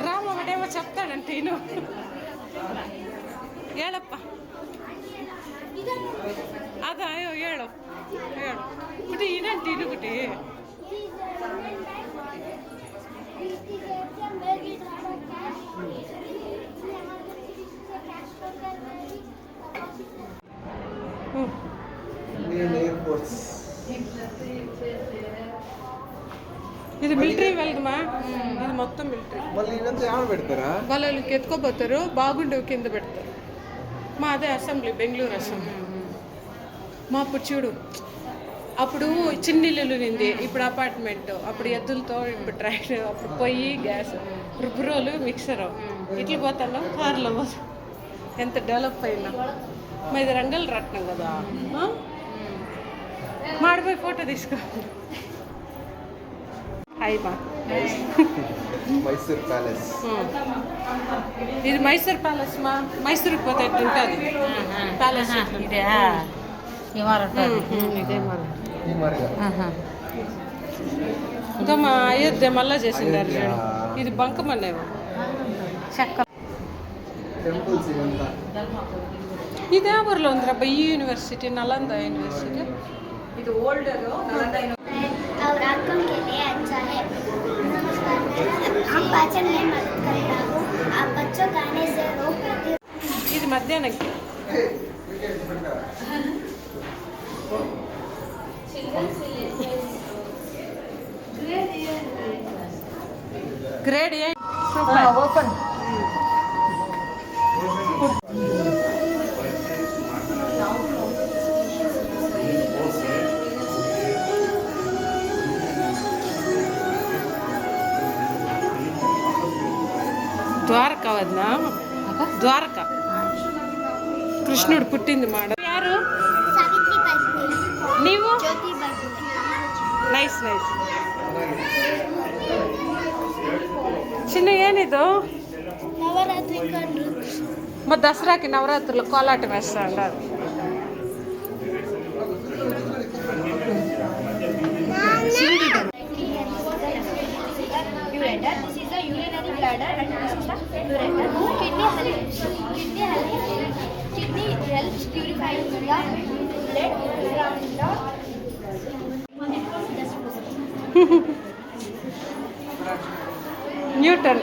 రామ ఒకటేమో చెప్తాడంటే నేను ಹೇಳಪ್ಪ ಅದ ಹೇಳು ಹೇಳು ಬಿಟ್ಟು ಇದಂತೆ ಇದು ಬಿಟ್ಟು ఇది మిలిటరీ వెళ్దమా ఇది మొత్తం మిలిటరీ వాళ్ళకి ఎత్తుకోపోతారు బాగుండేవి కింద పెడతారు మా అదే అసెంబ్లీ బెంగళూరు అసెంబ్లీ మా అప్పుడు చూడు అప్పుడు చిన్నిల్లు నింది ఇప్పుడు అపార్ట్మెంట్ అప్పుడు ఎద్దులతో ఇప్పుడు ట్రైన్ అప్పుడు పొయ్యి గ్యాస్ రుబ్బురోలు మిక్సర్ ఇట్లా పోతాను కార్లో పోతాం ఎంత డెవలప్ అయినా మా ఇది రంగల్ రత్నం కదా మాడిపోయి ఫోటో తీసుకో హాయ్ మైసూర్ ప్యాలెస్ ఇది మైసూర్ ప్యాలెస్ మా మైసూర్కి పోతే ఎట్లుంటుంది ప్యాలెస్ ఇదే ఇదే ఇంకా మా అయోధ్య మళ్ళా చేసిండారు చూడు ఇది బంకమన్నేమో చెక్క ఇదే ఊర్లో ఉందిరా ఈ యూనివర్సిటీ నలంద యూనివర్సిటీ ఇది ఓల్డ్ और आंखों के लिए अच्छा है। हम पाचन में मदद करता हूँ। आप बच्चों खाने से रोक देते हो। ఇది మధ్యాహ్నంకి గ్రేడ్ ఓపెన్ ద్వారకా వదినా ద్వారకా కృష్ణుడు పుట్టింది మాడ యారు सावित्री बर्फी నీవు ज्योति बर्फी ನೈಸ್ ನೈಸ್ చిన్న ఏనిದು नवरात्रि का नृत्य మా దసరాకి నవరాత్రులు కోలాటం వేస్తా ఉండాలి ureter. This is the urinary bladder and this is the ureter. Kidney helps purifying the blood from the Newton